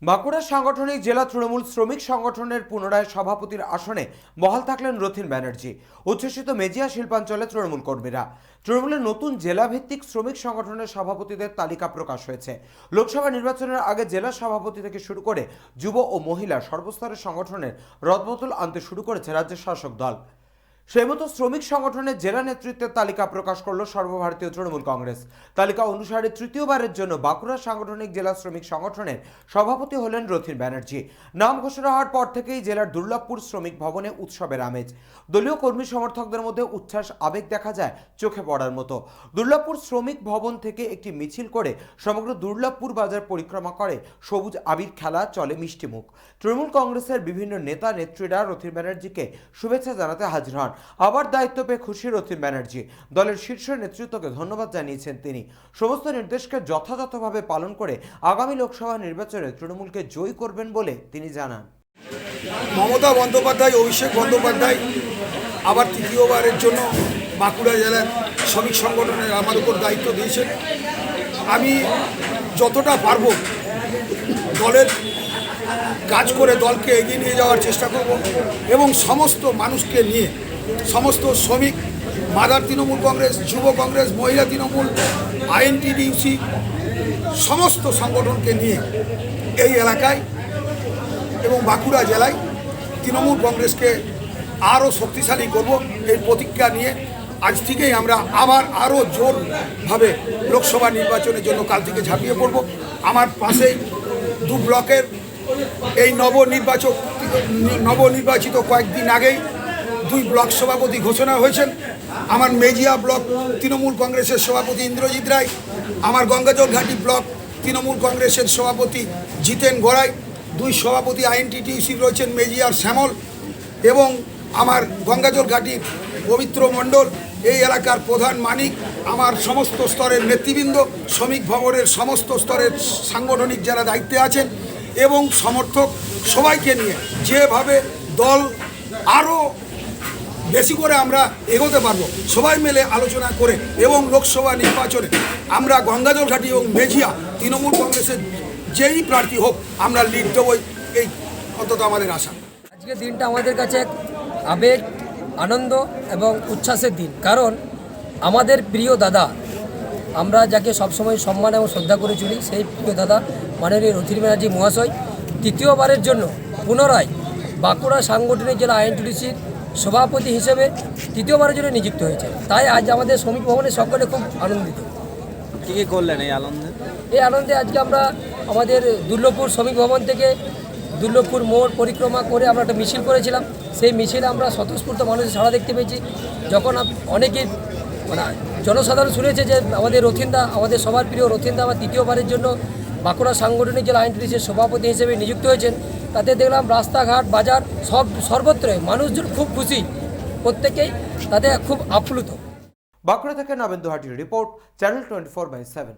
বাঁকুড়া সাংগঠনিক জেলা তৃণমূল শ্রমিক সংগঠনের পুনরায় সভাপতির আসনে বহাল থাকলেন রথীন ব্যানার্জি। উচ্ছ্বসিত মেজিয়া শিল্পাঞ্চলে তৃণমূল কর্মীরা। তৃণমূলের নতুন জেলাভিত্তিক শ্রমিক সংগঠনের সভাপতিদের তালিকা প্রকাশ হয়েছে। লোকসভা নির্বাচনের আগে জেলা সভাপতি থেকে শুরু করে যুব ও মহিলা সর্বস্তরের সংগঠনের রদবদল আনতে শুরু করেছে রাজ্যের শাসক দল। সেই মতো শ্রমিক সংগঠনের জেলা নেতৃত্বের তালিকা প্রকাশ করল সর্বভারতীয় তৃণমূল কংগ্রেস। তালিকা অনুসারে তৃতীয়বারের জন্য বাঁকুড়া সাংগঠনিক জেলা শ্রমিক সংগঠনের সভাপতি হলেন রথীন ব্যানার্জি। নাম ঘোষণা হওয়ার পর থেকেই জেলার দুর্লভপুর শ্রমিক ভবনে উৎসবের আমেজ। দলীয় কর্মী সমর্থকদের মধ্যে উচ্ছ্বাস আবেগ দেখা যায় চোখে পড়ার মতো। দুর্লভপুর শ্রমিক ভবন থেকে একটি মিছিল করে সমগ্র দুর্লভপুর বাজার পরিক্রমা করে সবুজ আবির খেলা চলে মিষ্টিমুখ। তৃণমূল কংগ্রেসের বিভিন্ন নেতা নেত্রীরা রথীন ব্যানার্জিকে শুভেচ্ছা জানাতে হাজির হন। আবার দায়িত্ব পেয়ে খুশি রথীন ব্যানার্জি। দলের শীর্ষ নেতৃত্বকে ধন্যবাদ জানিয়েছেন তিনি। সমস্ত নির্দেশকে যথাযথভাবে পালন করে আগামী লোকসভা নির্বাচনে তৃণমূলকে জয়ী করবেন বলে তিনি জানান। মমতা বন্দ্যোপাধ্যায়, অভিষেক বন্দ্যোপাধ্যায় আবার তৃতীয়বারের জন্য বাঁকুড়া জেলার শ্রমিক সংগঠনের আমার উপর দায়িত্ব দিয়েছেন। আমি যতটা পারব দলের কাজ করে দলকে এগিয়ে নিয়ে যাওয়ার চেষ্টা করব এবং সমস্ত মানুষকে নিয়ে, সমস্ত শ্রমিক, মাদার তৃণমূল কংগ্রেস, যুব কংগ্রেস, মহিলা তৃণমূল, আইএনটিডিউসি সমস্ত সংগঠনকে নিয়ে এই এলাকায় এবং বাঁকুড়া জেলায় তৃণমূল কংগ্রেসকে আরও শক্তিশালী করব এই প্রতিজ্ঞা নিয়ে আজ থেকেই আমরা আবার আরও জোরভাবে লোকসভা নির্বাচনের জন্য কাল থেকে ঝাঁপিয়ে পড়ব। আমার পাশেই দু ব্লকের এই নবনির্বাচিত কয়েকদিন আগেই দুই ব্লক সভাপতি ঘোষণা হয়েছেন। আমার মেজিয়া ব্লক তৃণমূল কংগ্রেসের সভাপতি ইন্দ্রজিৎ রায়, আমার গঙ্গাজলঘাটি ব্লক তৃণমূল কংগ্রেসের সভাপতি জিতেন গড়াই, দুই সভাপতি আইএনটিটিউসি রয়েছেন মেজিয়ার শ্যামল এবং আমার গঙ্গাজলঘাটির পবিত্র মণ্ডল, এই এলাকার প্রধান মানিক, আমার সমস্ত স্তরের নেতৃবৃন্দ, শ্রমিক ভবনের সমস্ত স্তরের সাংগঠনিক যারা দায়িত্বে আছেন এবং সমর্থক সবাইকে নিয়ে যেভাবে দল আরও বেশি করে আমরা এগোতে পারবো, সবাই মিলে আলোচনা করে এবং লোকসভা নির্বাচনে আমরা গঙ্গাজলঘাটি এবং মেজিয়া তৃণমূল কংগ্রেসের যেই প্রার্থী হোক আমরা লিড দেবই, এই অন্তত আমাদের আশা। আজকের দিনটা আমাদের কাছে এক আবেগ, আনন্দ এবং উচ্ছ্বাসের দিন। কারণ আমাদের প্রিয় দাদা, আমরা যাকে সবসময় সম্মান এবং শ্রদ্ধা করে চলি, সেই প্রিয় দাদা মাননীয় রথীন ব্যানার্জি মহাশয় তৃতীয়বারের জন্য পুনরায় বাঁকুড়া সাংগঠনিক জেলা আইএনটিডিউসির সভাপতি হিসেবে তৃতীয়বারের জন্য নিযুক্ত হয়েছে। তাই আজ আমাদের শ্রমিক ভবনে সকলে খুব আনন্দিত। কী কী করলেন এই আনন্দে? এই আনন্দে আজকে আমরা আমাদের দুর্লভপুর শ্রমিক ভবন থেকে দুর্লভপুর মোড় পরিক্রমা করে আমরা একটা মিছিল করেছিলাম। সেই মিছিলে আমরা স্বতঃস্ফূর্ত মানুষের সাড়া দেখতে পেয়েছি। যখন অনেকেই জনসাধারণ শুনেছে যে আমাদের রথীনদা, আমাদের সবার প্রিয় রথীনদা আবার তৃতীয়বারের জন্য বাঁকুড়া সাংগঠনিক জেলা আইএনটিডিউসির সভাপতি হিসেবে নিযুক্ত হয়েছেন, তাতে দেখলাম রাস্তাঘাট বাজার সর্বত্রই মানুষজন খুব খুশি, প্রত্যেকেই তাতে খুব আপ্লুত। বাঁকুড়া থেকে নবেন্দু হাটির রিপোর্ট, চ্যানেল 24/7।